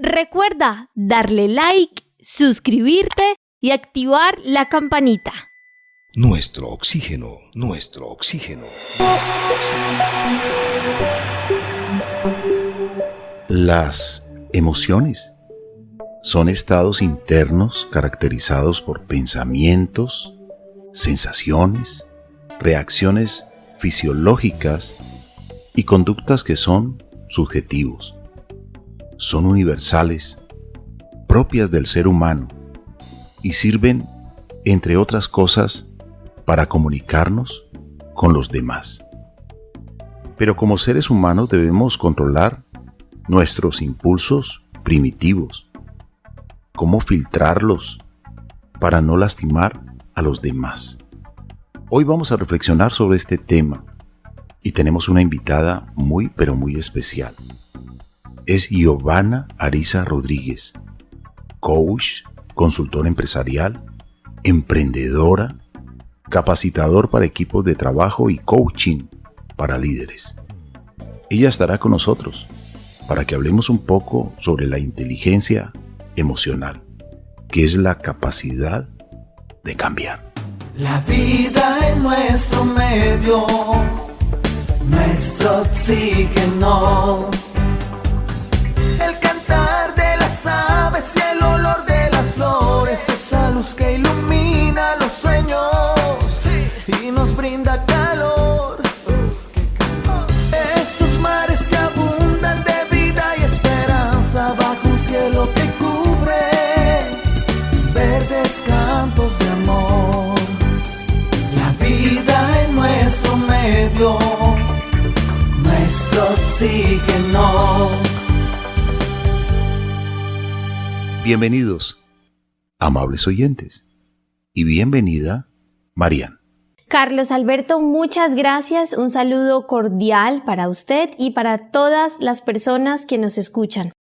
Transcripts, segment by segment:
Recuerda darle like, suscribirte y activar la campanita. Nuestro oxígeno, nuestro oxígeno. Las emociones son estados internos caracterizados por pensamientos, sensaciones, reacciones fisiológicas y conductas que son subjetivos. Son universales, propias del ser humano y sirven, entre otras cosas, para comunicarnos con los demás. Pero como seres humanos debemos controlar nuestros impulsos primitivos. ¿Cómo filtrarlos para no lastimar a los demás? Hoy vamos a reflexionar sobre este tema y tenemos una invitada muy pero muy especial. Es Giovanna Ariza Rodríguez, coach, consultora empresarial, emprendedora, capacitador para equipos de trabajo y coaching para líderes. Ella estará con nosotros para que hablemos un poco sobre la inteligencia emocional, que es la capacidad de cambiar. La vida en nuestro medio, nuestro oxígeno, el cantar de las aves y el olor de las flores, esa luz que ilumina los sueños y nos brinda calor. Esos mares que abundan de vida y esperanza bajo un cielo que cubre verdes campos de amor. La vida en nuestro medio, nuestro oxígeno. Bienvenidos, amables oyentes, y bienvenida, Marian. Carlos Alberto, muchas gracias. Un saludo cordial para usted y para todas las personas que nos escuchan.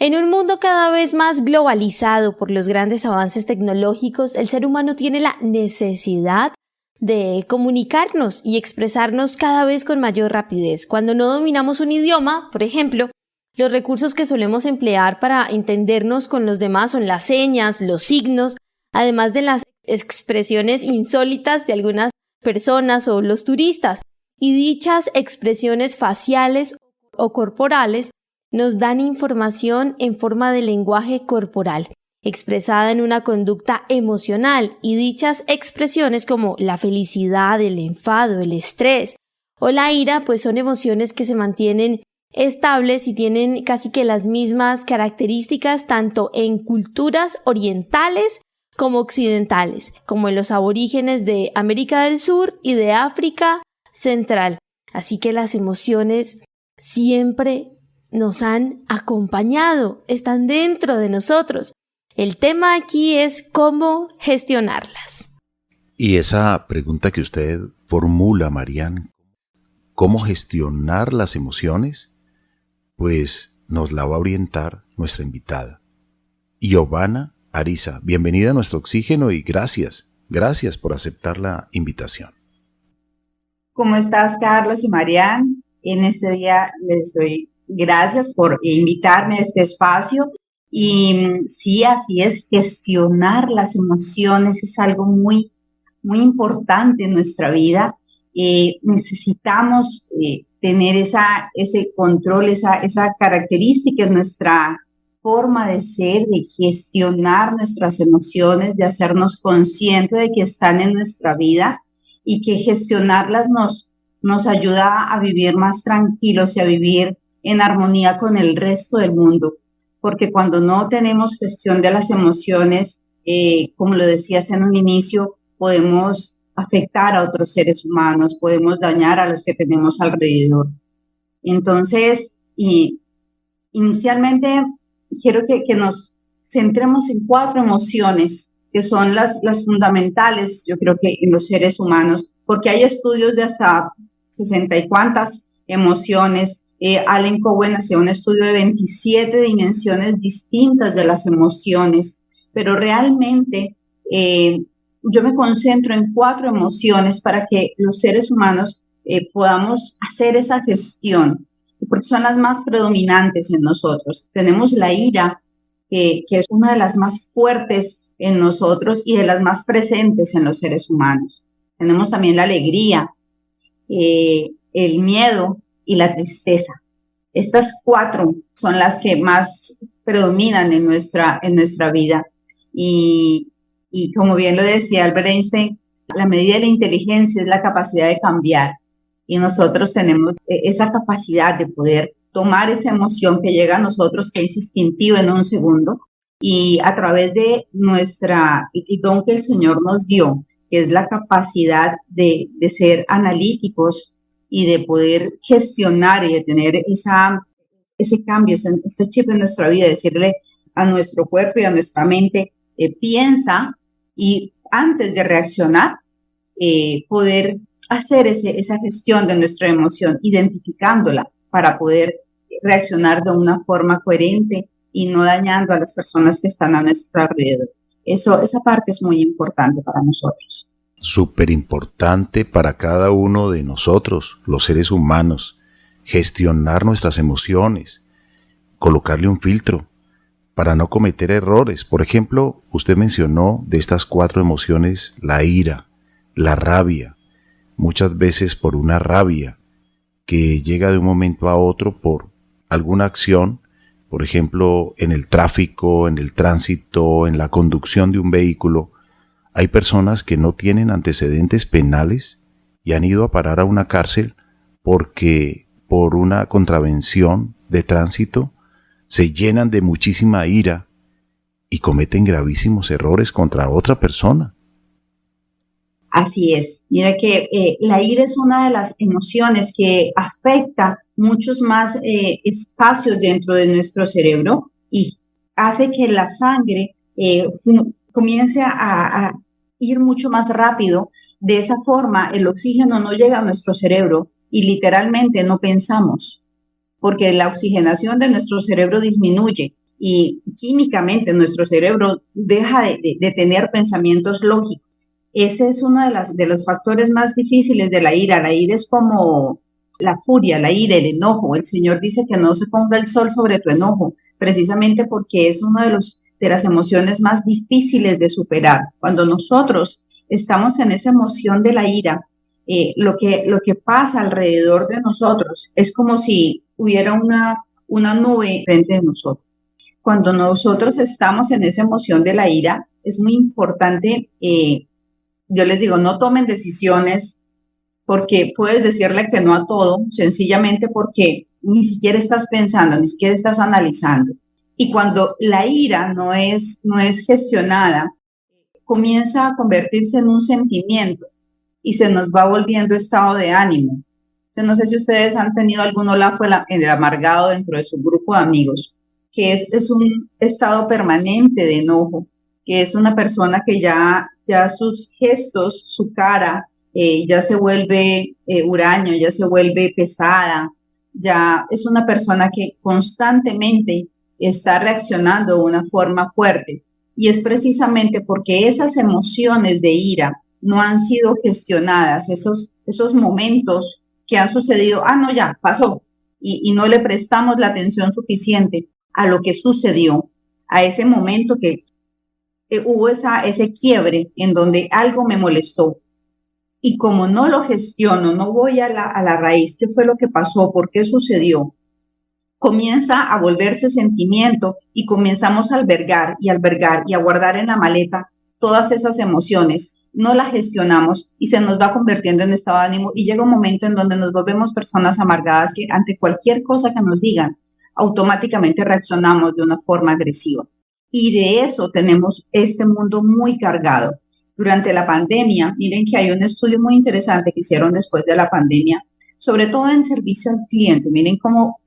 En un mundo cada vez más globalizado por los grandes avances tecnológicos, el ser humano tiene la necesidad de comunicarnos y expresarnos cada vez con mayor rapidez. Cuando no dominamos un idioma, por ejemplo, los recursos que solemos emplear para entendernos con los demás son las señas, los signos, además de las expresiones insólitas de algunas personas o los turistas. Y dichas expresiones faciales o corporales nos dan información en forma de lenguaje corporal, expresada en una conducta emocional, y dichas expresiones como la felicidad, el enfado, el estrés o la ira, pues son emociones que se mantienen estables y tienen casi que las mismas características tanto en culturas orientales como occidentales, como en los aborígenes de América del Sur y de África Central. Así que las emociones siempre nos han acompañado, están dentro de nosotros. El tema aquí es cómo gestionarlas. Y esa pregunta que usted formula, Marian, ¿cómo gestionar las emociones? Pues nos la va a orientar nuestra invitada, Giovanna Ariza. Bienvenida a nuestro oxígeno y gracias por aceptar la invitación. ¿Cómo estás, Carlos y Marian? En este día les doy gracias por invitarme a este espacio. Y sí, así es, gestionar las emociones es algo muy, muy importante en nuestra vida. Necesitamos tener ese control, esa característica en nuestra forma de ser, de gestionar nuestras emociones, de hacernos conscientes de que están en nuestra vida y que gestionarlas nos ayuda a vivir más tranquilos y a vivir en armonía con el resto del mundo. Porque cuando no tenemos gestión de las emociones, como lo decías en un inicio, podemos afectar a otros seres humanos, podemos dañar a los que tenemos alrededor. Entonces, inicialmente quiero que nos centremos en 4 emociones que son las fundamentales, yo creo que en los seres humanos, porque hay estudios de hasta 60 y cuantas emociones. Allen Cowen hacía un estudio de 27 dimensiones distintas de las emociones, pero realmente yo me concentro en 4 emociones para que los seres humanos podamos hacer esa gestión, porque son las más predominantes en nosotros. Tenemos la ira, que es una de las más fuertes en nosotros y de las más presentes en los seres humanos. Tenemos también la alegría, el miedo y la tristeza. Estas 4 son las que más predominan en nuestra vida. Y como bien lo decía Albert Einstein, la medida de la inteligencia es la capacidad de cambiar. Y nosotros tenemos esa capacidad de poder tomar esa emoción que llega a nosotros, que es instintiva en un segundo, y a través de el don que el Señor nos dio, que es la capacidad de ser analíticos y de poder gestionar y de tener ese cambio, este chip en nuestra vida, decirle a nuestro cuerpo y a nuestra mente, piensa, y antes de reaccionar, poder hacer esa gestión de nuestra emoción, identificándola para poder reaccionar de una forma coherente y no dañando a las personas que están a nuestro alrededor. Esa parte es muy importante para nosotros. Súper importante para cada uno de nosotros, los seres humanos, gestionar nuestras emociones, colocarle un filtro para no cometer errores. Por ejemplo, usted mencionó de estas 4 emociones la ira, la rabia, muchas veces por una rabia que llega de un momento a otro por alguna acción, por ejemplo, en el tráfico, en el tránsito, en la conducción de un vehículo. Hay personas que no tienen antecedentes penales y han ido a parar a una cárcel porque por una contravención de tránsito se llenan de muchísima ira y cometen gravísimos errores contra otra persona. Así es. Mira que la ira es una de las emociones que afecta muchos más espacios dentro de nuestro cerebro y hace que la sangre comience a ir mucho más rápido. De esa forma, el oxígeno no llega a nuestro cerebro y literalmente no pensamos, porque la oxigenación de nuestro cerebro disminuye y químicamente nuestro cerebro deja de tener pensamientos lógicos. Ese es uno de los factores más difíciles de la ira. La ira es como la furia, la ira, el enojo. El Señor dice que no se ponga el sol sobre tu enojo, precisamente porque es una de las emociones más difíciles de superar. Cuando nosotros estamos en esa emoción de la ira, lo que pasa alrededor de nosotros es como si hubiera una nube frente de nosotros. Cuando nosotros estamos en esa emoción de la ira, es muy importante, yo les digo, no tomen decisiones porque puedes decirle que no a todo, sencillamente porque ni siquiera estás pensando, ni siquiera estás analizando. Y cuando la ira no es gestionada, comienza a convertirse en un sentimiento y se nos va volviendo estado de ánimo. Yo no sé si ustedes han tenido algún olafo el amargado dentro de su grupo de amigos, que es un estado permanente de enojo, que es una persona que ya sus gestos, su cara, ya se vuelve huraño, ya se vuelve pesada, ya es una persona que constantemente está reaccionando de una forma fuerte. Y es precisamente porque esas emociones de ira no han sido gestionadas, esos momentos que han sucedido, no, ya pasó, y no le prestamos la atención suficiente a lo que sucedió, a ese momento que hubo ese quiebre en donde algo me molestó. Y como no lo gestiono, no voy a la raíz, ¿qué fue lo que pasó? ¿Por qué sucedió? Comienza a volverse sentimiento y comenzamos a albergar y a guardar en la maleta todas esas emociones. No las gestionamos y se nos va convirtiendo en estado de ánimo y llega un momento en donde nos volvemos personas amargadas que ante cualquier cosa que nos digan, automáticamente reaccionamos de una forma agresiva. Y de eso tenemos este mundo muy cargado. Durante la pandemia, miren que hay un estudio muy interesante que hicieron después de la pandemia, sobre todo en servicio al cliente. Miren cómo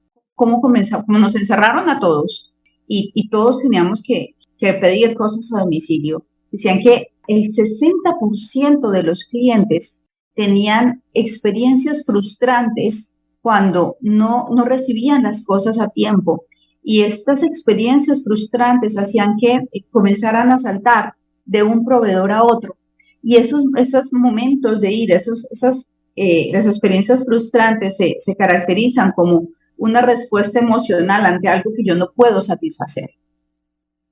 nos encerraron a todos y todos teníamos que pedir cosas a domicilio. Decían que el 60% de los clientes tenían experiencias frustrantes cuando no recibían las cosas a tiempo. Y estas experiencias frustrantes hacían que comenzaran a saltar de un proveedor a otro. Y esos momentos de ira, las experiencias frustrantes se caracterizan como una respuesta emocional ante algo que yo no puedo satisfacer.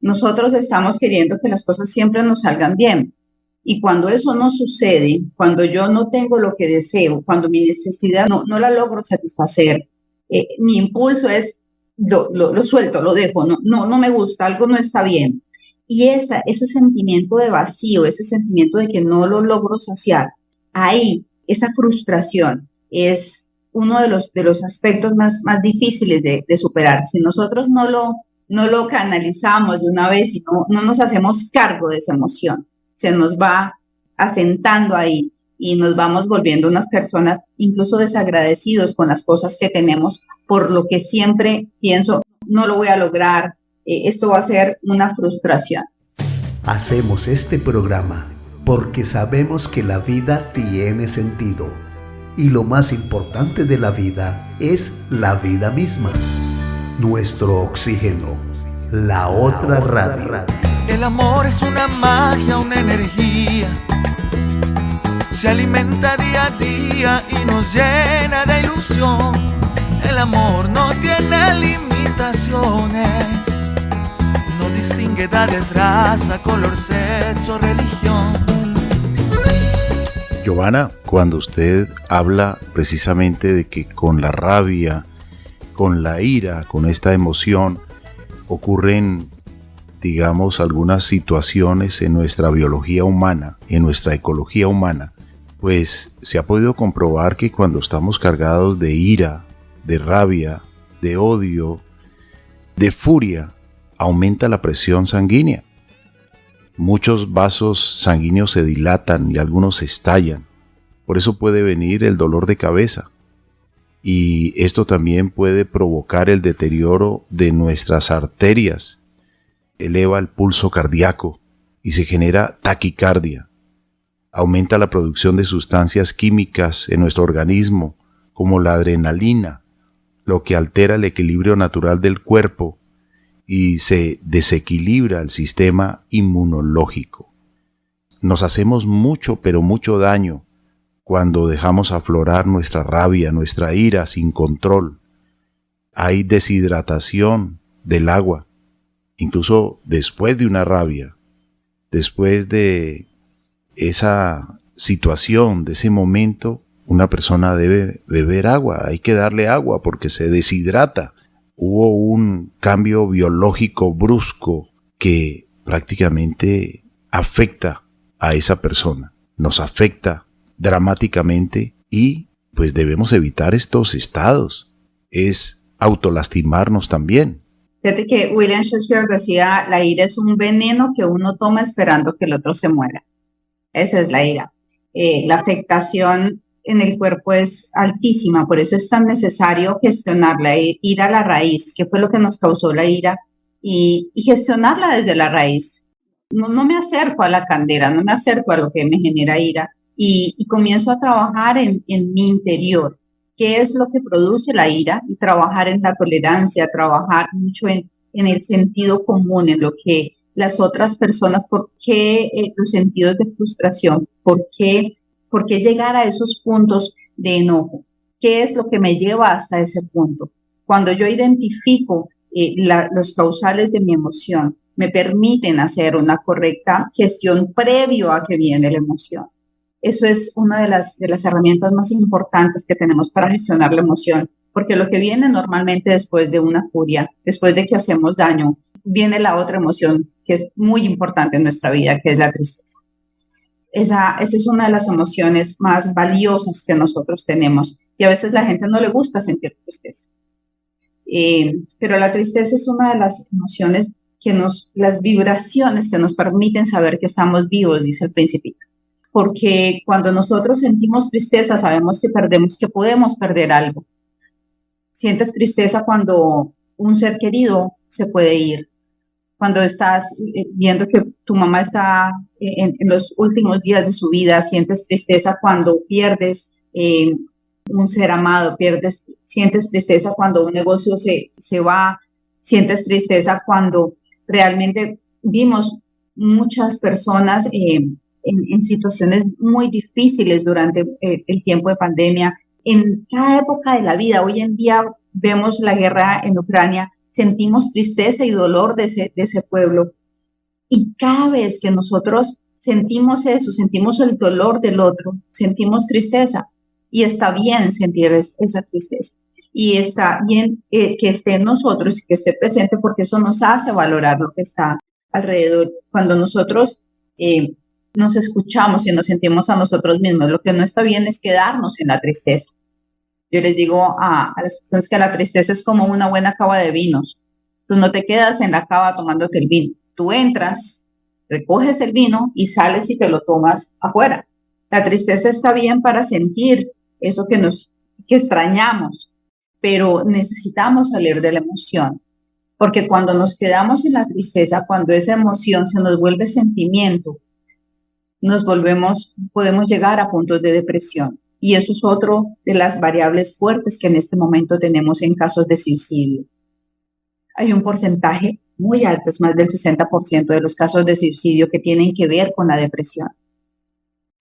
nosotros estamos queriendo que las cosas siempre nos salgan bien. Y cuando eso no sucede, cuando yo no tengo lo que deseo, cuando mi necesidad no la logro satisfacer, mi impulso es, lo suelto, lo dejo, no me gusta, algo no está bien. Y ese sentimiento de vacío, ese sentimiento de que no lo logro saciar, ahí, esa frustración es uno de los aspectos más difíciles de superar. Si nosotros no lo canalizamos de una vez y no nos hacemos cargo de esa emoción, se nos va asentando ahí y nos vamos volviendo unas personas incluso desagradecidos con las cosas que tenemos, por lo que siempre pienso, no lo voy a lograr, esto va a ser una frustración. Hacemos este programa porque sabemos que la vida tiene sentido y lo más importante de la vida es la vida misma. Nuestro oxígeno, la otra radio. El amor es una magia, una energía. Se alimenta día a día y nos llena de ilusión. El amor no tiene limitaciones. No distingue edades, raza, color, sexo, religión. Giovanna, cuando usted habla precisamente de que con la rabia, con la ira, con esta emoción, ocurren, digamos, algunas situaciones en nuestra biología humana, en nuestra ecología humana, pues se ha podido comprobar que cuando estamos cargados de ira, de rabia, de odio, de furia, aumenta la presión sanguínea. Muchos vasos sanguíneos se dilatan y algunos se estallan. Por eso puede venir el dolor de cabeza. Y esto también puede provocar el deterioro de nuestras arterias. Eleva el pulso cardíaco y se genera taquicardia. Aumenta la producción de sustancias químicas en nuestro organismo, como la adrenalina, lo que altera el equilibrio natural del cuerpo y se desequilibra el sistema inmunológico. Nos hacemos mucho, pero mucho daño cuando dejamos aflorar nuestra rabia, nuestra ira sin control. Hay deshidratación del agua, incluso después de una rabia, después de esa situación, de ese momento, una persona debe beber agua, hay que darle agua porque se deshidrata. Hubo un cambio biológico brusco que prácticamente afecta a esa persona, nos afecta dramáticamente y pues debemos evitar estos estados, es autolastimarnos también. Fíjate que William Shakespeare decía, la ira es un veneno que uno toma esperando que el otro se muera. Esa es la ira. La afectación en el cuerpo es altísima, por eso es tan necesario gestionarla, ir a la raíz, qué fue lo que nos causó la ira, y gestionarla desde la raíz. No me acerco a la candela, no me acerco a lo que me genera ira, y comienzo a trabajar en mi interior, qué es lo que produce la ira, y trabajar en la tolerancia, trabajar mucho en el sentido común, en lo que las otras personas, por qué los sentidos de frustración, por qué llegar a esos puntos de enojo, qué es lo que me lleva hasta ese punto. Cuando yo identifico los causales de mi emoción, me permiten hacer una correcta gestión previo a que viene la emoción. Eso es una de las herramientas más importantes que tenemos para gestionar la emoción, porque lo que viene normalmente después de una furia, después de que hacemos daño, viene la otra emoción que es muy importante en nuestra vida, que es la tristeza. Esa es una de las emociones más valiosas que nosotros tenemos, y a veces a la gente no le gusta sentir tristeza. Pero la tristeza es una de las emociones las vibraciones que nos permiten saber que estamos vivos, dice el Principito. Porque cuando nosotros sentimos tristeza, sabemos que podemos perder algo. Sientes tristeza cuando un ser querido se puede ir, cuando estás viendo que tu mamá está en los últimos días de su vida, sientes tristeza cuando pierdes un ser amado, sientes tristeza cuando un negocio se va, sientes tristeza cuando realmente vimos muchas personas en situaciones muy difíciles durante el tiempo de pandemia. En cada época de la vida, hoy en día vemos la guerra en Ucrania, sentimos tristeza y dolor de ese pueblo. Y cada vez que nosotros sentimos eso, sentimos el dolor del otro, sentimos tristeza, y está bien sentir esa tristeza. Y está bien que esté en nosotros y que esté presente, porque eso nos hace valorar lo que está alrededor. Cuando nosotros nos escuchamos y nos sentimos a nosotros mismos, lo que no está bien es quedarnos en la tristeza. Yo les digo a las personas que la tristeza es como una buena cava de vinos. Tú no te quedas en la cava tomándote el vino. Tú entras, recoges el vino y sales y te lo tomas afuera. La tristeza está bien para sentir eso que extrañamos, pero necesitamos salir de la emoción, porque cuando nos quedamos en la tristeza, cuando esa emoción se nos vuelve sentimiento, podemos llegar a puntos de depresión, y eso es otro de las variables fuertes que en este momento tenemos en casos de suicidio. Hay un porcentaje muy alto, es más del 60% de los casos de suicidio que tienen que ver con la depresión.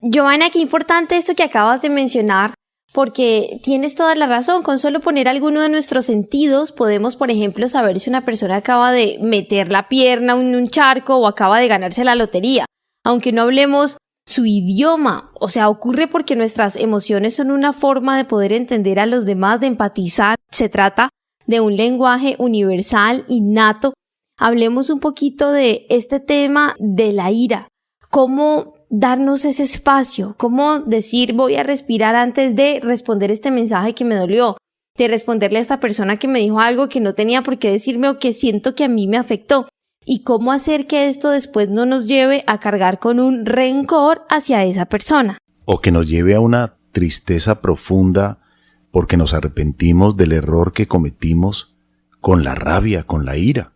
Joana, qué importante esto que acabas de mencionar, porque tienes toda la razón. Con solo poner alguno de nuestros sentidos podemos, por ejemplo, saber si una persona acaba de meter la pierna en un charco o acaba de ganarse la lotería, aunque no hablemos su idioma. O sea, ocurre porque nuestras emociones son una forma de poder entender a los demás, de empatizar. Se trata de un lenguaje universal, innato. Hablemos un poquito de este tema de la ira. ¿Cómo darnos ese espacio? ¿Cómo decir voy a respirar antes de responder este mensaje que me dolió? De responderle a esta persona que me dijo algo que no tenía por qué decirme o que siento que a mí me afectó. ¿Y cómo hacer que esto después no nos lleve a cargar con un rencor hacia esa persona? O que nos lleve a una tristeza profunda porque nos arrepentimos del error que cometimos con la rabia, con la ira.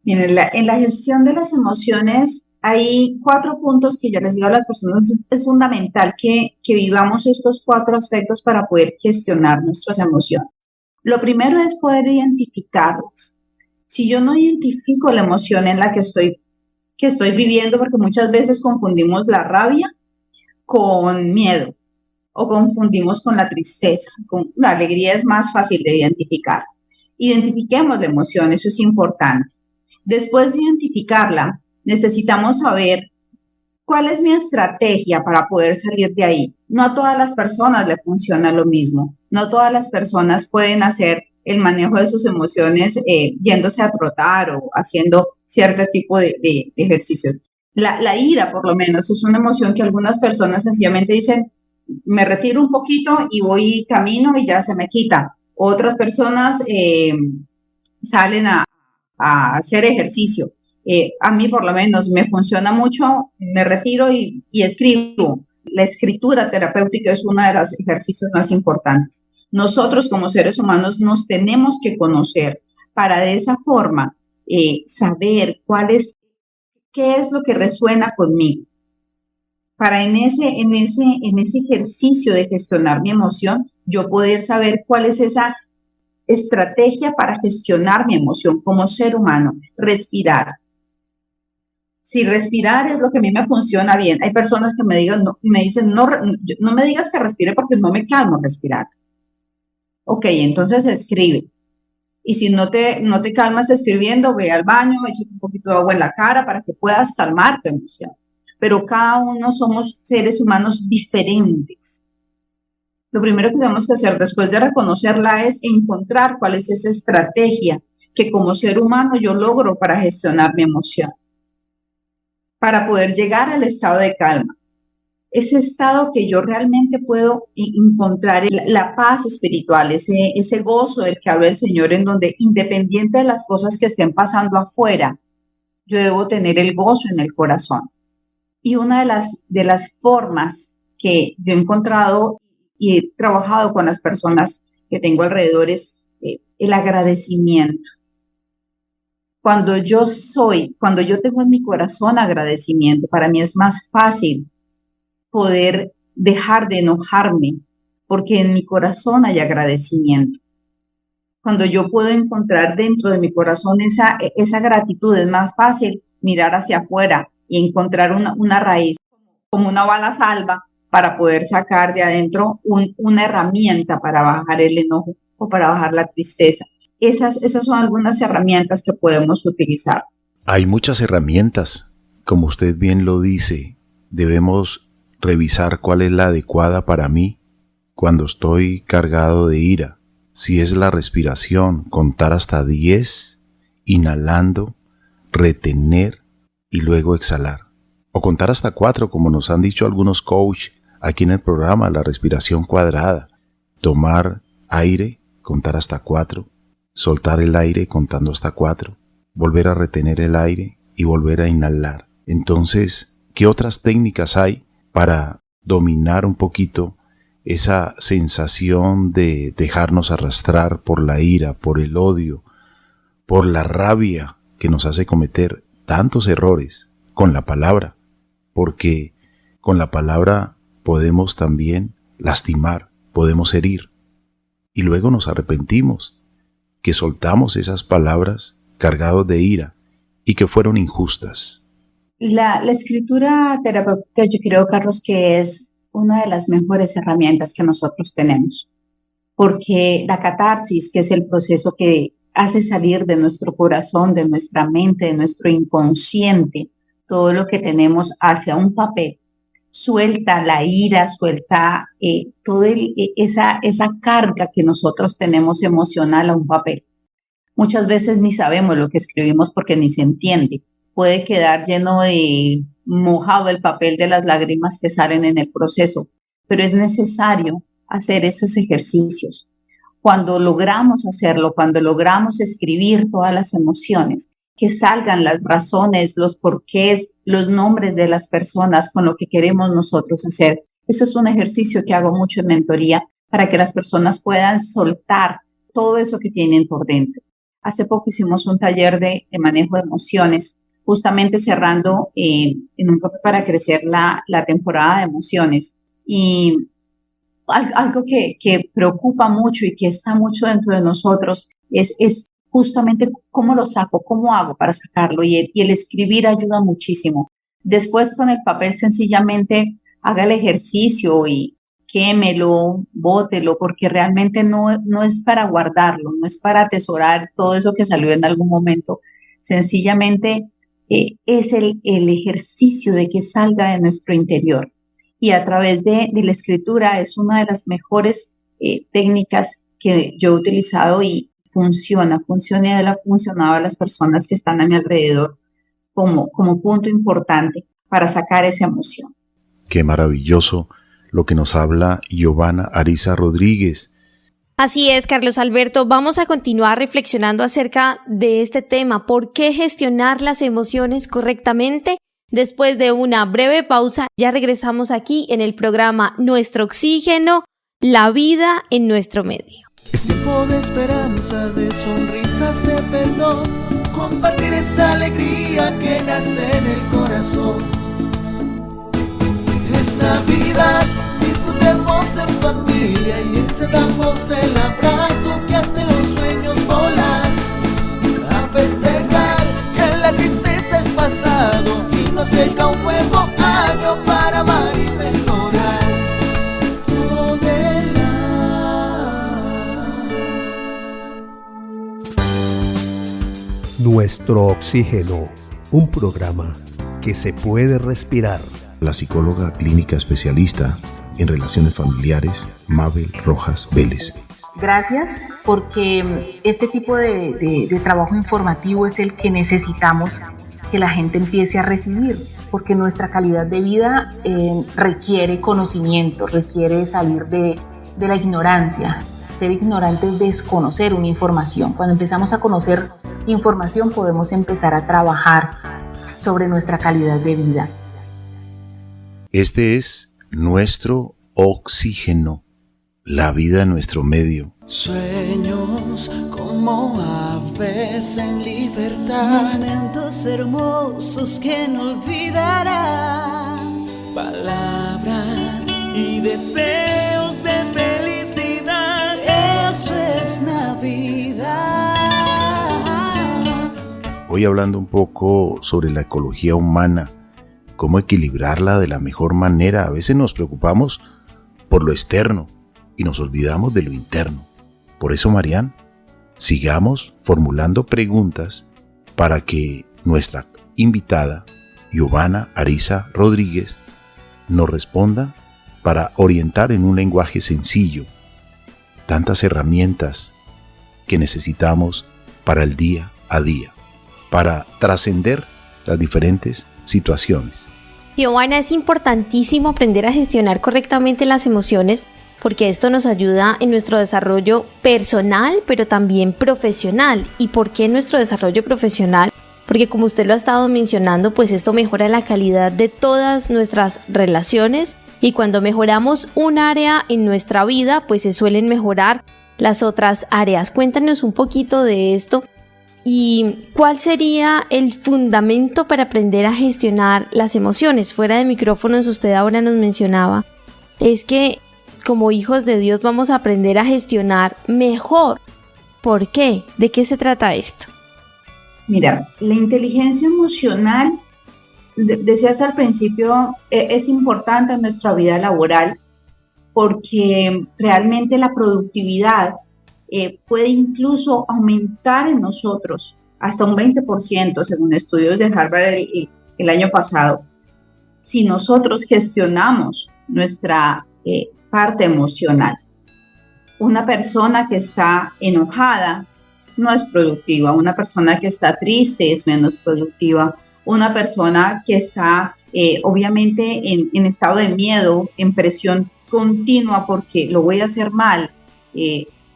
En la gestión de las emociones hay 4 puntos que yo les digo a las personas. Es fundamental que vivamos estos 4 aspectos para poder gestionar nuestras emociones. Lo primero es poder identificarlas. Si yo no identifico la emoción en la que estoy viviendo, porque muchas veces confundimos la rabia con miedo o confundimos con la tristeza. La alegría es más fácil de identificar. Identifiquemos la emoción, eso es importante. Después de identificarla, necesitamos saber cuál es mi estrategia para poder salir de ahí. No a todas las personas le funciona lo mismo. No todas las personas pueden hacer el manejo de sus emociones yéndose a trotar o haciendo cierto tipo de ejercicios. La ira, por lo menos, es una emoción que algunas personas sencillamente dicen, me retiro un poquito y voy camino y ya se me quita. Otras personas salen a hacer ejercicio. A mí por lo menos me funciona mucho, me retiro y escribo. La escritura terapéutica es uno de los ejercicios más importantes. Nosotros como seres humanos nos tenemos que conocer para de esa forma saber qué es lo que resuena conmigo. Para en ese ejercicio de gestionar mi emoción, yo poder saber cuál es esa estrategia para gestionar mi emoción como ser humano. Respirar. Si respirar es lo que a mí me funciona bien, hay personas que me dicen, no me digas que respire porque no me calmo respirar. Ok, entonces escribe. Y si no te calmas escribiendo, ve al baño, échate un poquito de agua en la cara para que puedas calmar tu emoción. Pero cada uno somos seres humanos diferentes. Lo primero que tenemos que hacer después de reconocerla es encontrar cuál es esa estrategia que como ser humano yo logro para gestionar mi emoción, para poder llegar al estado de calma. Ese estado que yo realmente puedo encontrar, la paz espiritual, ese gozo del que habla el Señor, en donde independiente de las cosas que estén pasando afuera, yo debo tener el gozo en el corazón. Y una de las formas que yo he encontrado y he trabajado con las personas que tengo alrededor es el agradecimiento. Cuando yo tengo en mi corazón agradecimiento, para mí es más fácil poder dejar de enojarme, porque en mi corazón hay agradecimiento. Cuando yo puedo encontrar dentro de mi corazón esa gratitud, es más fácil mirar hacia afuera y encontrar una raíz, como una bala salva, para poder sacar de adentro una herramienta para bajar el enojo o para bajar la tristeza. esas son algunas herramientas que podemos utilizar. Hay muchas herramientas, como usted bien lo dice, debemos revisar cuál es la adecuada para mí cuando estoy cargado de ira. Si es la respiración, contar hasta 10, inhalando, retener y luego exhalar. O contar hasta 4, como nos han dicho algunos coach aquí en el programa, la respiración cuadrada. Tomar aire, contar hasta 4, soltar el aire contando hasta 4, volver a retener el aire y volver a inhalar. Entonces, ¿qué otras técnicas hay para dominar un poquito esa sensación de dejarnos arrastrar por la ira, por el odio, por la rabia que nos hace cometer tantos errores con la palabra? Porque con la palabra podemos también lastimar, podemos herir, y luego nos arrepentimos, que soltamos esas palabras cargados de ira y que fueron injustas. La escritura terapéutica, yo creo, Carlos, que es una de las mejores herramientas que nosotros tenemos, porque la catarsis, que es el proceso que hace salir de nuestro corazón, de nuestra mente, de nuestro inconsciente, todo lo que tenemos hacia un papel, suelta la ira, suelta toda esa carga que nosotros tenemos emocional a un papel. Muchas veces ni sabemos lo que escribimos porque ni se entiende. Puede quedar lleno de mojado el papel de las lágrimas que salen en el proceso, pero es necesario hacer esos ejercicios. Cuando logramos hacerlo, cuando logramos escribir todas las emociones, que salgan las razones, los porqués, los nombres de las personas con lo que queremos nosotros hacer. Eso es un ejercicio que hago mucho en mentoría para que las personas puedan soltar todo eso que tienen por dentro. Hace poco hicimos un taller de manejo de emociones, justamente cerrando en un café para crecer la temporada de emociones. Y algo que preocupa mucho y que está mucho dentro de nosotros es justamente cómo lo saco, cómo hago para sacarlo, y el escribir ayuda muchísimo. Después con el papel sencillamente haga el ejercicio y quémelo, bótelo, porque realmente no es para guardarlo, no es para atesorar todo eso que salió en algún momento. Sencillamente es el ejercicio de que salga de nuestro interior. Y a través de la escritura es una de las mejores técnicas que yo he utilizado y funciona y ha funcionado a las personas que están a mi alrededor como punto importante para sacar esa emoción. Qué maravilloso lo que nos habla Giovanna Ariza Rodríguez. Así es, Carlos Alberto. Vamos a continuar reflexionando acerca de este tema. ¿Por qué gestionar las emociones correctamente? Después de una breve pausa, ya regresamos aquí en el programa Nuestro Oxígeno, la vida en nuestro medio. Es tiempo de esperanza, de sonrisas, de perdón, compartir esa alegría que nace en el corazón. Es Navidad, disfrutemos en familia y encendamos el abrazo que hace los sueños volar. A festejar que la tristeza es pasado y nos llega un nuevo año para amar y mejorar. Nuestro Oxígeno, un programa que se puede respirar. La psicóloga clínica especialista en relaciones familiares, Mabel Rojas Vélez. Gracias, porque este tipo de trabajo informativo es el que necesitamos que la gente empiece a recibir, porque nuestra calidad de vida requiere conocimiento, requiere salir de la ignorancia. Ser ignorante es desconocer una información. Cuando empezamos a conocer información podemos empezar a trabajar sobre nuestra calidad de vida. Este es nuestro oxígeno, la vida en nuestro medio. Sueños como aves en libertad, momentos hermosos que no olvidarás, palabras y deseos de felicidad. Eso es Navidad. Hoy hablando un poco sobre la ecología humana, cómo equilibrarla de la mejor manera. A veces nos preocupamos por lo externo y nos olvidamos de lo interno. Por eso, Marian, Sigamos formulando preguntas para que nuestra invitada, Giovanna Ariza Rodríguez, nos responda para orientar en un lenguaje sencillo tantas herramientas que necesitamos para el día a día, para trascender las diferentes situaciones. Giovanna, es importantísimo aprender a gestionar correctamente las emociones porque esto nos ayuda en nuestro desarrollo personal, pero también profesional. ¿Y por qué en nuestro desarrollo profesional? Porque como usted lo ha estado mencionando, pues esto mejora la calidad de todas nuestras relaciones y cuando mejoramos un área en nuestra vida, pues se suelen mejorar las otras áreas. Cuéntanos un poquito de esto y cuál sería el fundamento para aprender a gestionar las emociones. Fuera de micrófonos, usted ahora nos mencionaba, es que como hijos de Dios vamos a aprender a gestionar mejor. ¿Por qué? ¿De qué se trata esto? Mira, la inteligencia emocional, decías al principio, es importante en nuestra vida laboral porque realmente la productividad puede incluso aumentar en nosotros hasta un 20% según estudios de Harvard el año pasado, si nosotros gestionamos nuestra parte emocional. Una persona que está enojada no es productiva, una persona que está triste es menos productiva, una persona que está obviamente en estado de miedo, en presión continua porque lo voy a hacer mal,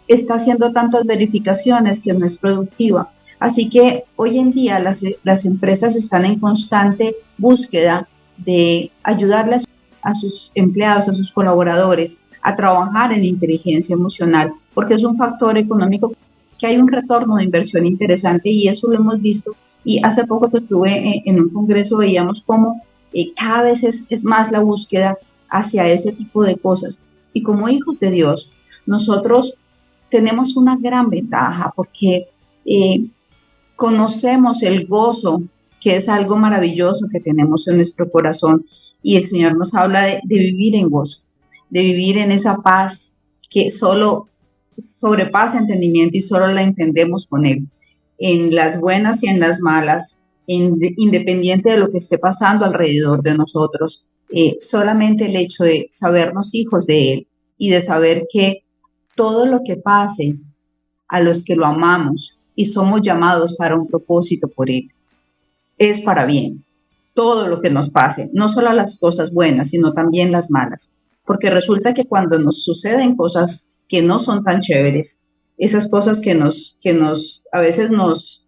está haciendo tantas verificaciones que no es productiva. Así que hoy en día las empresas están en constante búsqueda de ayudarles a sus empleados, a sus colaboradores a trabajar en inteligencia emocional, porque es un factor económico que hay un retorno de inversión interesante y eso lo hemos visto. Y hace poco que estuve en un congreso veíamos cómo cada vez es más la búsqueda hacia ese tipo de cosas. Y como hijos de Dios, nosotros tenemos una gran ventaja porque conocemos el gozo, que es algo maravilloso que tenemos en nuestro corazón. Y el Señor nos habla de vivir en gozo, de vivir en esa paz que solo sobrepasa entendimiento y solo la entendemos con Él. En las buenas y en las malas, independiente de lo que esté pasando alrededor de nosotros, solamente el hecho de sabernos hijos de Él y de saber que todo lo que pase a los que lo amamos y somos llamados para un propósito por Él, es para bien. Todo lo que nos pase, no solo las cosas buenas, sino también las malas. Porque resulta que cuando nos suceden cosas que no son tan chéveres, esas cosas que a veces nos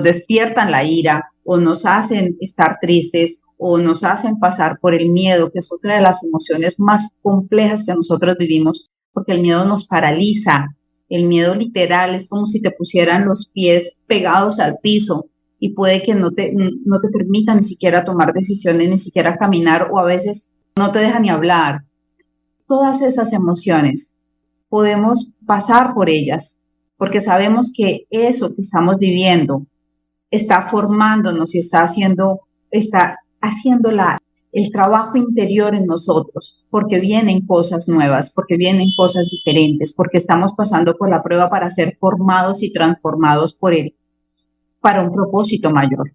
despiertan la ira o nos hacen estar tristes o nos hacen pasar por el miedo, que es otra de las emociones más complejas que nosotros vivimos, porque el miedo nos paraliza. El miedo literal es como si te pusieran los pies pegados al piso y puede que no te permita ni siquiera tomar decisiones, ni siquiera caminar o a veces no te deja ni hablar. Todas esas emociones podemos pasar por ellas porque sabemos que eso que estamos viviendo está formándonos y está haciendo el trabajo interior en nosotros, porque vienen cosas nuevas, porque vienen cosas diferentes, porque estamos pasando por la prueba para ser formados y transformados por Él, para un propósito mayor.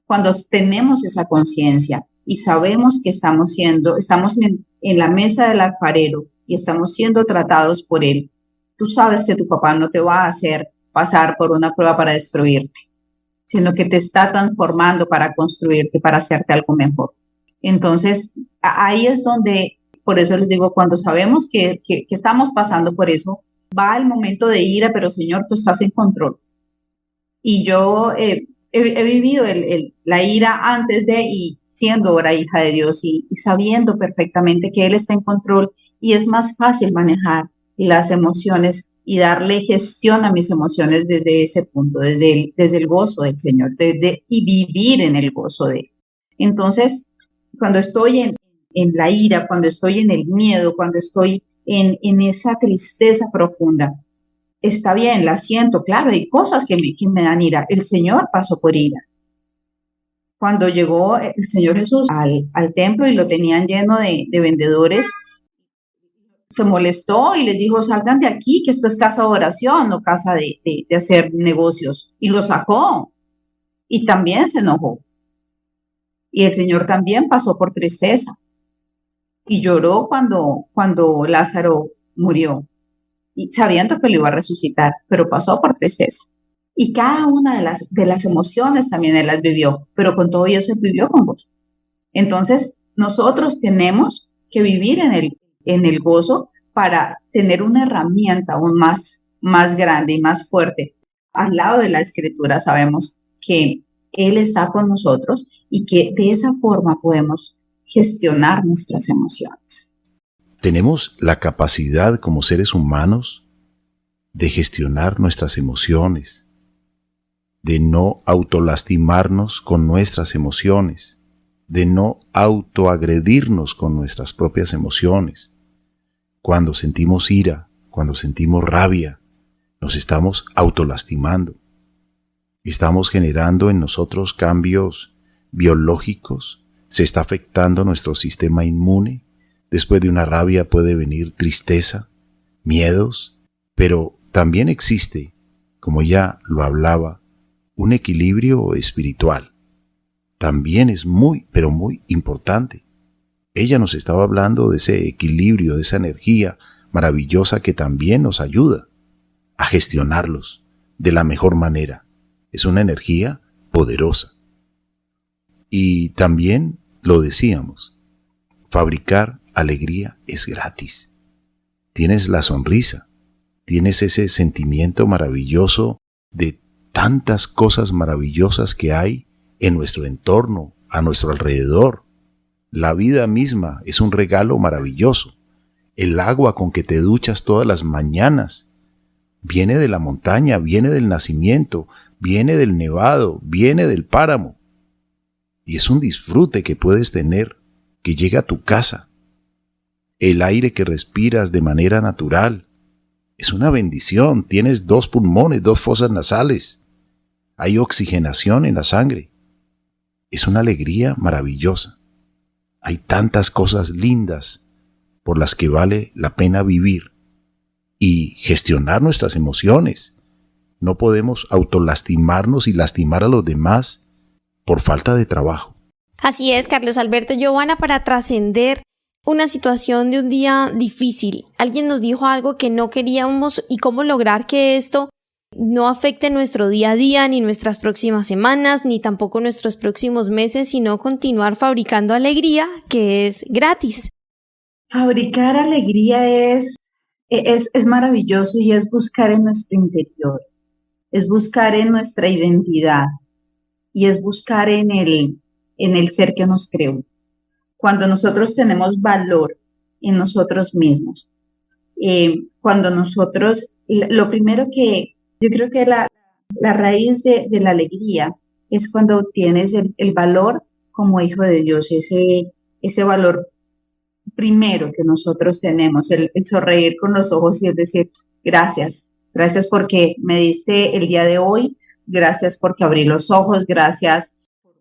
Cuando tenemos esa conciencia y sabemos que estamos en la mesa del alfarero y estamos siendo tratados por Él, tú sabes que tu papá no te va a hacer pasar por una prueba para destruirte, sino que te está transformando para construirte, para hacerte algo mejor. Entonces, ahí es donde, por eso les digo, cuando sabemos que estamos pasando por eso, va el momento de ira, pero Señor, tú estás en control. Y yo he vivido la ira antes de y siendo ahora hija de Dios y sabiendo perfectamente que Él está en control y es más fácil manejar las emociones y darle gestión a mis emociones desde ese punto, desde el gozo del Señor, y vivir en el gozo de Él. Entonces, cuando estoy en la ira, cuando estoy en el miedo, cuando estoy en esa tristeza profunda, está bien, la siento, claro, hay cosas que me dan ira. El Señor pasó por ira. Cuando llegó el Señor Jesús al templo y lo tenían lleno de vendedores, se molestó y les dijo, salgan de aquí, que esto es casa de oración, no casa de hacer negocios. Y lo sacó y también se enojó. Y el Señor también pasó por tristeza y lloró cuando Lázaro murió, y sabiendo que lo iba a resucitar, pero pasó por tristeza. Y cada una de las emociones también Él las vivió, pero con todo eso Él vivió con gozo. Entonces, nosotros tenemos que vivir en el gozo para tener una herramienta aún más grande y más fuerte. Al lado de la Escritura sabemos que Él está con nosotros y que de esa forma podemos gestionar nuestras emociones. Tenemos la capacidad como seres humanos de gestionar nuestras emociones, de no autolastimarnos con nuestras emociones, de no autoagredirnos con nuestras propias emociones. Cuando sentimos ira, cuando sentimos rabia, nos estamos autolastimando. Estamos generando en nosotros cambios biológicos, se está afectando nuestro sistema inmune. Después de una rabia puede venir tristeza, miedos, pero también existe, como ya lo hablaba, un equilibrio espiritual. También es muy, pero muy importante. Ella nos estaba hablando de ese equilibrio, de esa energía maravillosa que también nos ayuda a gestionarlos de la mejor manera. Es una energía poderosa. Y también lo decíamos, fabricar alegría es gratis. Tienes la sonrisa, tienes ese sentimiento maravilloso de tantas cosas maravillosas que hay en nuestro entorno, a nuestro alrededor. La vida misma es un regalo maravilloso. El agua con que te duchas todas las mañanas viene de la montaña, viene del nacimiento, viene del nevado, viene del páramo. Y es un disfrute que puedes tener, que llega a tu casa. El aire que respiras de manera natural es una bendición. Tienes 2 pulmones, 2 fosas nasales. Hay oxigenación en la sangre. Es una alegría maravillosa. Hay tantas cosas lindas por las que vale la pena vivir y gestionar nuestras emociones. No podemos autolastimarnos y lastimar a los demás por falta de trabajo. Así es, Carlos Alberto. Giovanna, para trascender una situación de un día difícil, alguien nos dijo algo que no queríamos y cómo lograr que esto no afecte nuestro día a día, ni nuestras próximas semanas, ni tampoco nuestros próximos meses, sino continuar fabricando alegría, que es gratis. Fabricar alegría es maravilloso y es buscar en nuestro interior, es buscar en nuestra identidad y es buscar en el ser que nos creó. Cuando nosotros tenemos valor en nosotros mismos, cuando nosotros, lo primero que yo creo que la raíz de la alegría es cuando tienes el valor como hijo de Dios, ese valor primero que nosotros tenemos, el sonreír con los ojos y es decir, gracias porque me diste el día de hoy, gracias porque abrí los ojos, gracias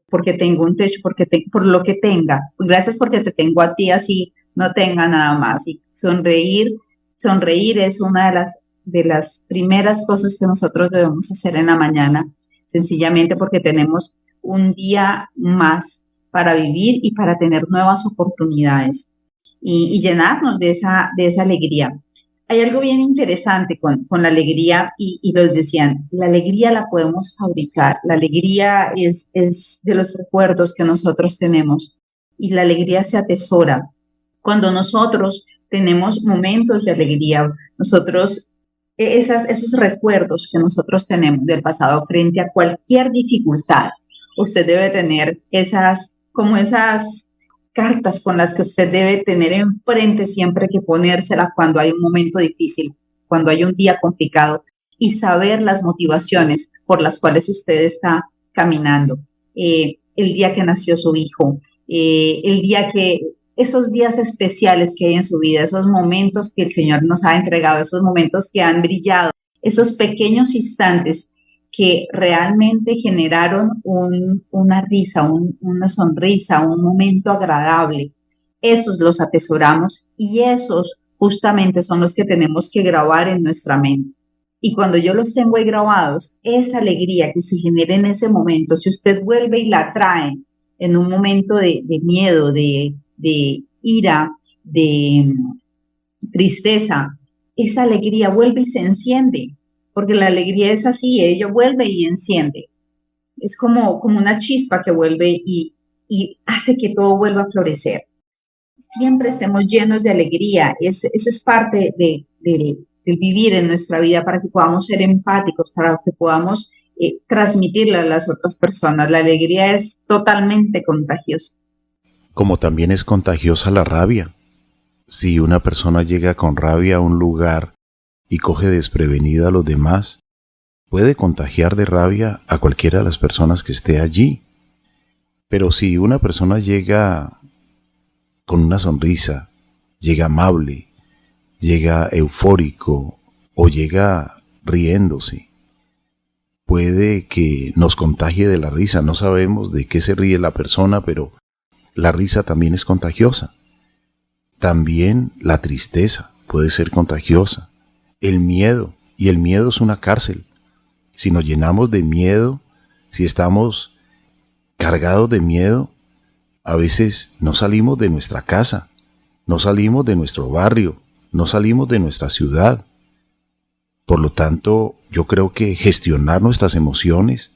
porque tengo un techo, por lo que tenga, gracias porque te tengo a ti así no tenga nada más. Y sonreír es una de las primeras cosas que nosotros debemos hacer en la mañana, sencillamente porque tenemos un día más para vivir y para tener nuevas oportunidades y llenarnos de esa alegría. Hay algo bien interesante con la alegría y los decían, la alegría la podemos fabricar, la alegría es de los recuerdos que nosotros tenemos y la alegría se atesora. Cuando nosotros tenemos momentos de alegría, nosotros, esos recuerdos que nosotros tenemos del pasado frente a cualquier dificultad, usted debe tener esas cartas con las que usted debe tener enfrente siempre que ponérsela cuando hay un momento difícil, cuando hay un día complicado y saber las motivaciones por las cuales usted está caminando. El día que nació su hijo, esos días especiales que hay en su vida, esos momentos que el Señor nos ha entregado, esos momentos que han brillado, esos pequeños instantes que realmente generaron una risa, una sonrisa, un momento agradable. Esos los atesoramos y esos justamente son los que tenemos que grabar en nuestra mente. Y cuando yo los tengo ahí grabados, esa alegría que se genera en ese momento, si usted vuelve y la trae en un momento de miedo, de ira, de tristeza, esa alegría vuelve y se enciende, porque la alegría es así, ella vuelve y enciende. Es como una chispa que vuelve y hace que todo vuelva a florecer. Siempre estemos llenos de alegría, esa es parte del vivir en nuestra vida, para que podamos ser empáticos, para que podamos transmitirla a las otras personas. La alegría es totalmente contagiosa. Como también es contagiosa la rabia. Si una persona llega con rabia a un lugar y coge desprevenida a los demás, puede contagiar de rabia a cualquiera de las personas que esté allí. Pero si una persona llega con una sonrisa, llega amable, llega eufórico o llega riéndose, puede que nos contagie de la risa. No sabemos de qué se ríe la persona, pero la risa también es contagiosa. También la tristeza puede ser contagiosa. El miedo, y el miedo es una cárcel. Si nos llenamos de miedo, si estamos cargados de miedo, a veces no salimos de nuestra casa, no salimos de nuestro barrio, no salimos de nuestra ciudad. Por lo tanto, yo creo que gestionar nuestras emociones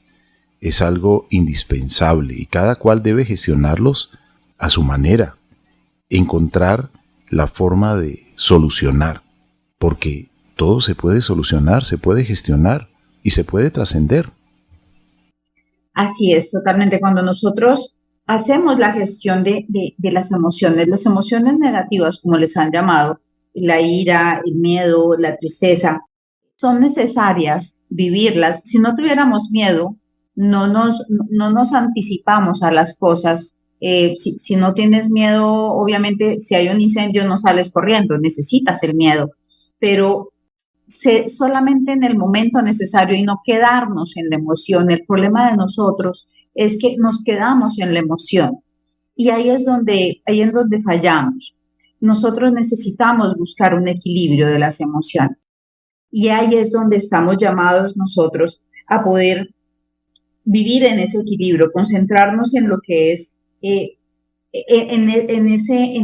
es algo indispensable y cada cual debe gestionarlos a su manera, encontrar la forma de solucionar, porque todo se puede solucionar, se puede gestionar y se puede trascender. Así es, totalmente. Cuando nosotros hacemos la gestión de las emociones negativas, como les han llamado, la ira, el miedo, la tristeza, son necesarias vivirlas. Si no tuviéramos miedo, no nos anticipamos a las cosas. Si no tienes miedo, obviamente, si hay un incendio no sales corriendo, necesitas el miedo, pero solamente en el momento necesario y no quedarnos en la emoción. El problema de nosotros es que nos quedamos en la emoción y ahí es donde fallamos. Nosotros necesitamos buscar un equilibrio de las emociones y ahí es donde estamos llamados nosotros a poder vivir en ese equilibrio, concentrarnos en lo que es en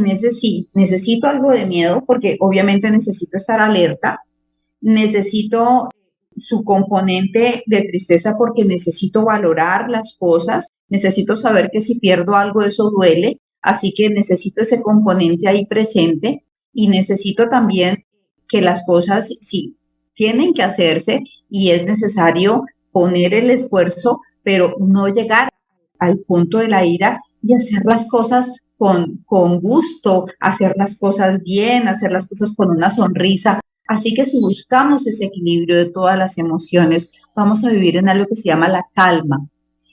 ese sí, necesito algo de miedo porque obviamente necesito estar alerta, necesito su componente de tristeza porque necesito valorar las cosas, necesito saber que si pierdo algo eso duele, así que necesito ese componente ahí presente y necesito también que las cosas sí tienen que hacerse y es necesario poner el esfuerzo, pero no llegar al punto de la ira y hacer las cosas con gusto, hacer las cosas bien, hacer las cosas con una sonrisa. Así que si buscamos ese equilibrio de todas las emociones, vamos a vivir en algo que se llama la calma.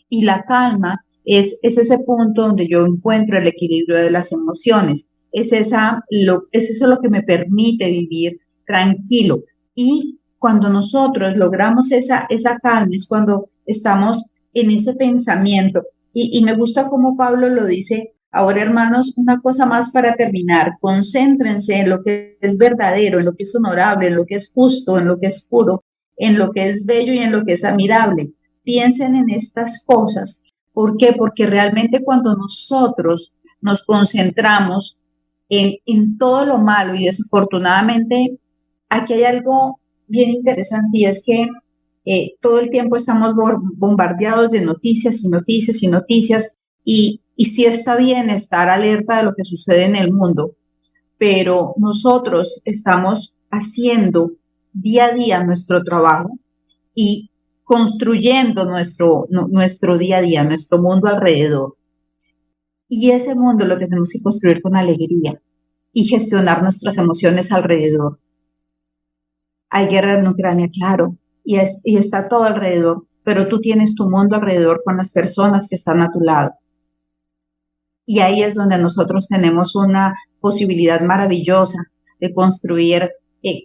Y la calma es ese punto donde yo encuentro el equilibrio de las emociones. Es eso lo que me permite vivir tranquilo. Y cuando nosotros logramos esa calma es cuando estamos en ese pensamiento. Y me gusta cómo Pablo lo dice. Ahora, hermanos, una cosa más para terminar. Concéntrense en lo que es verdadero, en lo que es honorable, en lo que es justo, en lo que es puro, en lo que es bello y en lo que es admirable. Piensen en estas cosas. ¿Por qué? Porque realmente cuando nosotros nos concentramos en todo lo malo, y desafortunadamente aquí hay algo bien interesante y es que todo el tiempo estamos bombardeados de noticias y noticias y noticias y sí está bien estar alerta de lo que sucede en el mundo, pero nosotros estamos haciendo día a día nuestro trabajo y construyendo nuestro día a día, nuestro mundo alrededor. Y ese mundo lo tenemos que construir con alegría y gestionar nuestras emociones alrededor. Hay guerra en Ucrania, claro, y está todo alrededor, pero tú tienes tu mundo alrededor con las personas que están a tu lado. Y ahí es donde nosotros tenemos una posibilidad maravillosa de construir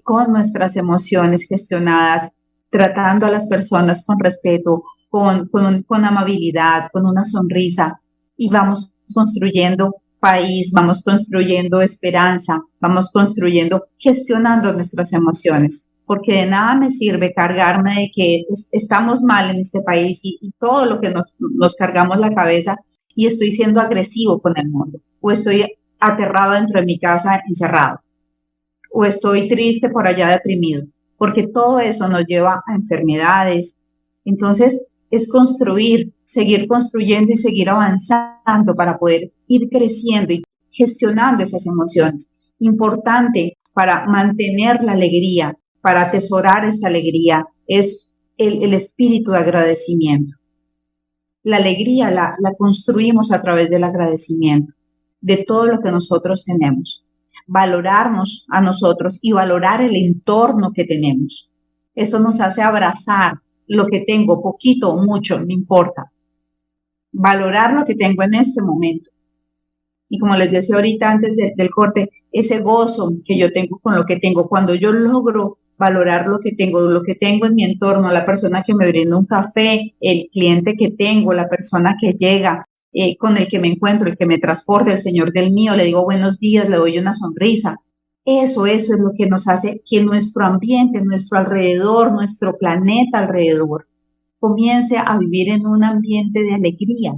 con nuestras emociones gestionadas, tratando a las personas con respeto, con amabilidad, con una sonrisa, y vamos construyendo país, vamos construyendo esperanza, vamos construyendo, gestionando nuestras emociones, porque de nada me sirve cargarme de que estamos mal en este país y todo lo que nos cargamos la cabeza y estoy siendo agresivo con el mundo, o estoy aterrado dentro de mi casa encerrado, o estoy triste por allá deprimido, porque todo eso nos lleva a enfermedades. Entonces, es construir, seguir construyendo y seguir avanzando para poder ir creciendo y gestionando esas emociones. Importante para mantener la alegría, para atesorar esta alegría, es el espíritu de agradecimiento. La alegría la construimos a través del agradecimiento, de todo lo que nosotros tenemos. Valorarnos a nosotros y valorar el entorno que tenemos. Eso nos hace abrazar lo que tengo, poquito o mucho, no importa. Valorar lo que tengo en este momento. Y como les decía ahorita antes del corte, ese gozo que yo tengo con lo que tengo, cuando yo logro valorar lo que tengo en mi entorno, la persona que me brinda un café, el cliente que tengo, la persona que llega, con el que me encuentro, el que me transporta, el señor del mío, le digo buenos días, le doy una sonrisa. Eso es lo que nos hace que nuestro ambiente, nuestro alrededor, nuestro planeta alrededor, comience a vivir en un ambiente de alegría.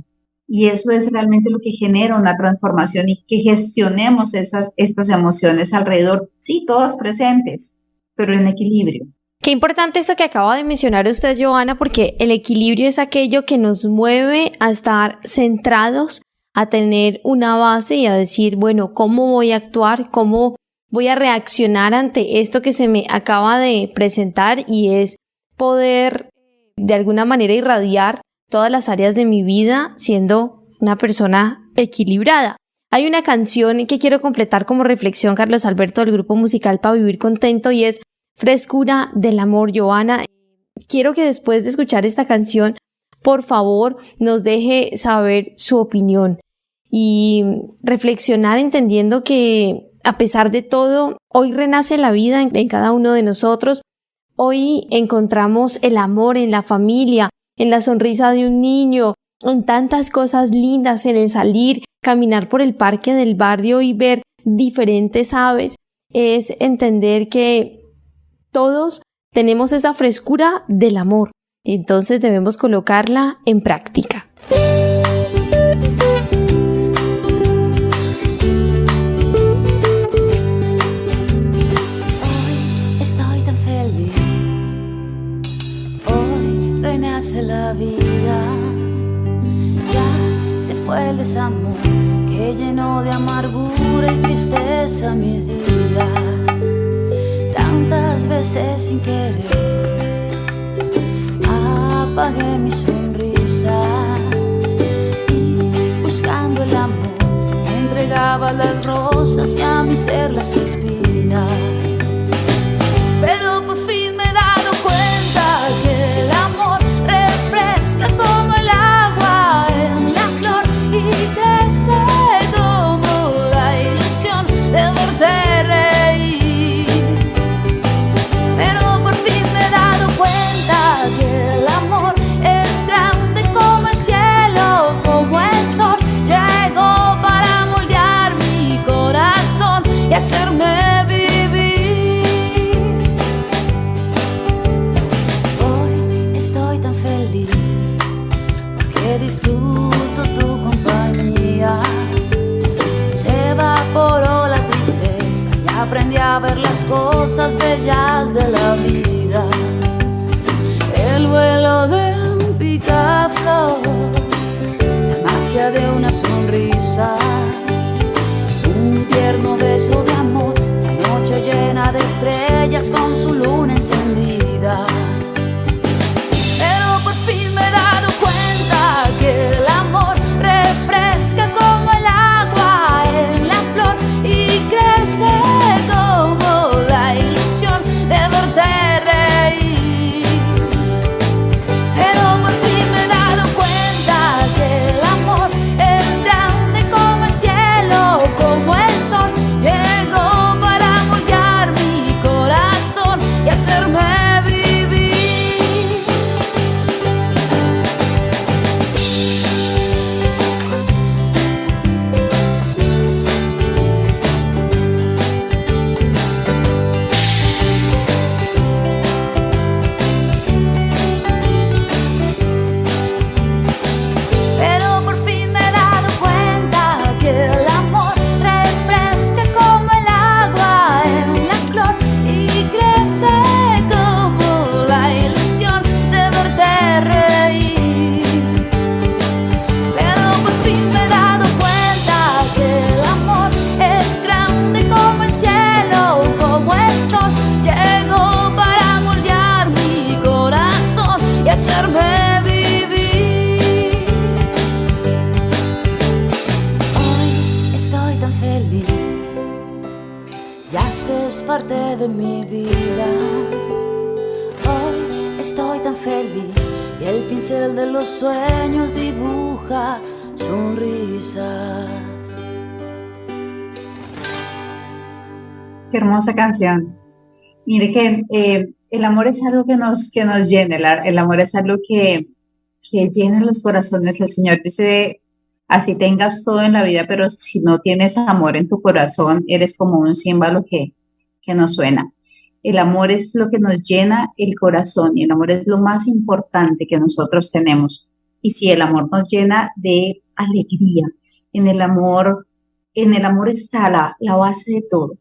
Y eso es realmente lo que genera una transformación y que gestionemos estas emociones alrededor, sí, todas presentes, pero en equilibrio. Qué importante esto que acaba de mencionar usted, Johanna, porque el equilibrio es aquello que nos mueve a estar centrados, a tener una base y a decir, bueno, ¿cómo voy a actuar? ¿Cómo voy a reaccionar ante esto que se me acaba de presentar? Y es poder de alguna manera irradiar todas las áreas de mi vida siendo una persona equilibrada. Hay una canción que quiero completar como reflexión, Carlos Alberto, del grupo musical Pa' Vivir Contento, y es Frescura del Amor. Johanna, quiero que después de escuchar esta canción, por favor, nos deje saber su opinión y reflexionar entendiendo que a pesar de todo, hoy renace la vida en cada uno de nosotros. Hoy encontramos el amor en la familia, en la sonrisa de un niño, en tantas cosas lindas, en el salir, caminar por el parque del barrio y ver diferentes aves. Es entender que todos tenemos esa frescura del amor y entonces debemos colocarla en práctica. Hoy estoy tan feliz, hoy renace la vida, ya se fue el desamor que llenó de amargura y tristeza mis días. Tantas veces sin querer apagué mi sonrisa y buscando el amor entregaba las rosas y a mi ser las espinas. Pero por fin me he dado cuenta que el amor refresca como el agua en la flor y crece como la ilusión de verte reír. Que el amor es grande como el cielo, como el sol. Llegó para moldear mi corazón y hacerme vivir. Hoy estoy tan feliz porque disfruto tu compañía. Se evaporó la tristeza y aprendí a ver las cosas bellas de la vida. El vuelo de un picaflor, la magia de una sonrisa, un tierno beso de amor, la noche llena de estrellas con su luna encendida. Pero por fin me he dado cuenta que el amor refresca como el agua en la flor y crece como la ilusión de verte reír. Llegó para moldear mi corazón y hacerme vivir. es parte de mi vida. Hoy estoy tan feliz y el pincel de los sueños dibuja sonrisas. Qué hermosa canción. Mire que el amor es algo que nos llena, el amor es algo que llena los corazones. El Señor dice, así tengas todo en la vida, pero si no tienes amor en tu corazón, eres como un címbalo que no suena. El amor es lo que nos llena el corazón y el amor es lo más importante que nosotros tenemos. Y si el amor nos llena de alegría, en el amor está la base de todo.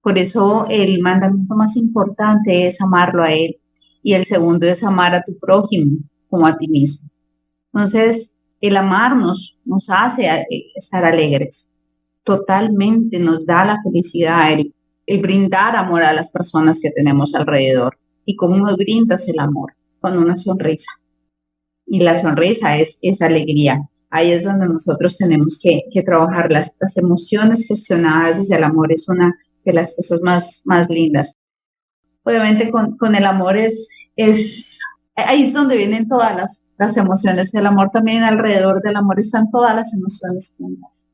Por eso el mandamiento más importante es amarlo a Él y el segundo es amar a tu prójimo como a ti mismo. Entonces, el amarnos nos hace estar alegres. Totalmente nos da la felicidad el brindar amor a las personas que tenemos alrededor. ¿Y cómo brindas el amor? Con una sonrisa. Y la sonrisa es alegría. Ahí es donde nosotros tenemos que trabajar las emociones gestionadas desde el amor. Es una de las cosas más lindas. Obviamente con el amor ahí es donde vienen todas las emociones. El amor también, alrededor del amor están todas las emociones juntas.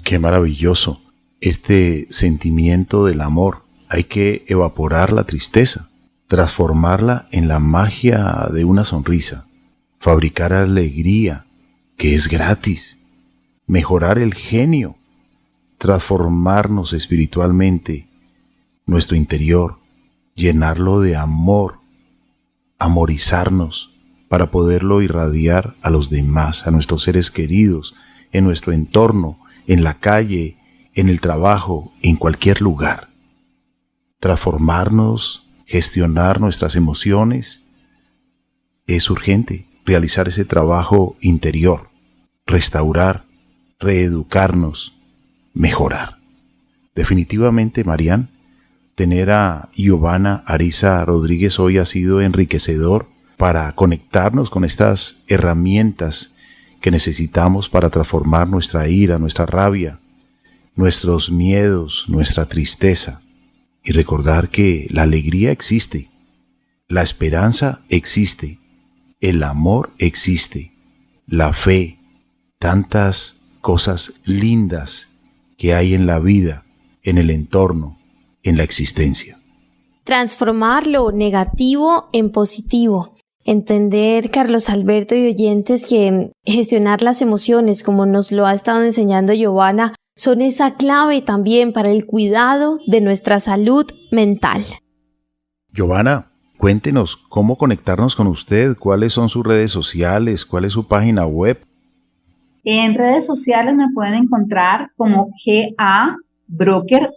Qué maravilloso. Este sentimiento del amor, hay que evaporar la tristeza, transformarla en la magia de una sonrisa, fabricar alegría, que es gratis, mejorar el genio, transformarnos espiritualmente, nuestro interior, llenarlo de amor, amorizarnos para poderlo irradiar a los demás, a nuestros seres queridos, en nuestro entorno, en la calle, en el trabajo, en cualquier lugar. Transformarnos, gestionar nuestras emociones, es urgente realizar ese trabajo interior, restaurar, reeducarnos, mejorar. Definitivamente, Marian, tener a Giovanna Ariza Rodríguez hoy ha sido enriquecedor para conectarnos con estas herramientas que necesitamos para transformar nuestra ira, nuestra rabia, nuestros miedos, nuestra tristeza, y recordar que la alegría existe, la esperanza existe, el amor existe, la fe, tantas cosas lindas que hay en la vida, en el entorno, en la existencia. Transformar lo negativo en positivo. Entender, Carlos Alberto y oyentes, que gestionar las emociones, como nos lo ha estado enseñando Giovanna, son esa clave también para el cuidado de nuestra salud mental. Giovanna, cuéntenos cómo conectarnos con usted, cuáles son sus redes sociales, cuál es su página web. En redes sociales me pueden encontrar como GA Broker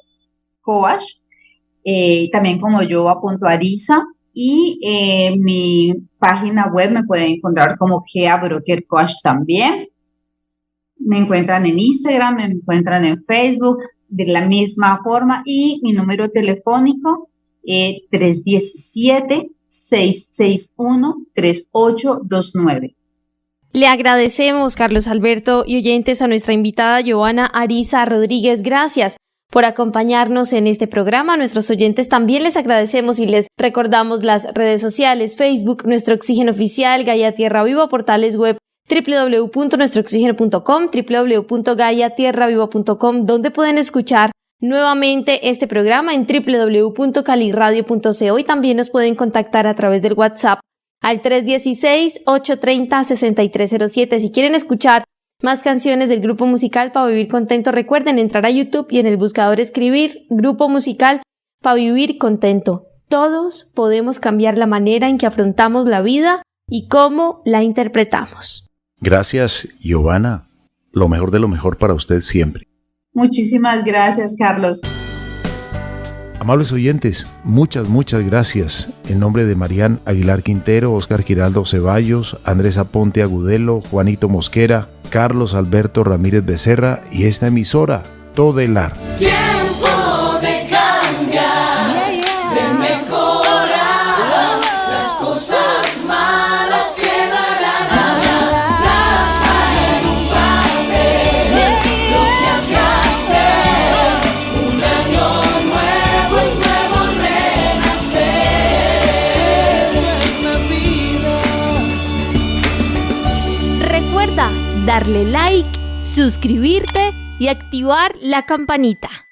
Coach, también como Giova.Ariza, y mi página web me pueden encontrar como GA Broker Coach también. Me encuentran en Instagram, me encuentran en Facebook de la misma forma, y mi número telefónico 317-661-3829. Le agradecemos, Carlos Alberto y oyentes, a nuestra invitada Giovanna Ariza Rodríguez. Gracias por acompañarnos en este programa. A nuestros oyentes también les agradecemos y les recordamos las redes sociales: Facebook, Nuestro Oxígeno Oficial, Gaia Tierra Viva, portales web www.nuestrooxigeno.com, www.gaiatierraviva.com, donde pueden escuchar nuevamente este programa en www.caliradio.co, y también nos pueden contactar a través del WhatsApp al 316-830-6307. Si quieren escuchar más canciones del grupo musical Pa' Vivir Contento, recuerden entrar a YouTube y en el buscador escribir Grupo Musical Pa' Vivir Contento. Todos podemos cambiar la manera en que afrontamos la vida y cómo la interpretamos. Gracias, Giovanna. Lo mejor de lo mejor para usted siempre. Muchísimas gracias, Carlos. Amables oyentes, muchas gracias. En nombre de Marian Aguilar Quintero, Oscar Giraldo Ceballos, Andrés Aponte Agudelo, Juanito Mosquera, Carlos Alberto Ramírez Becerra y esta emisora, Todelar. Tiempo de cambiar, de mejorar, las cosas malas quedarán atrás, basta en un papel lo que has de hacer, un año nuevo. darle like, suscribirte y activar la campanita.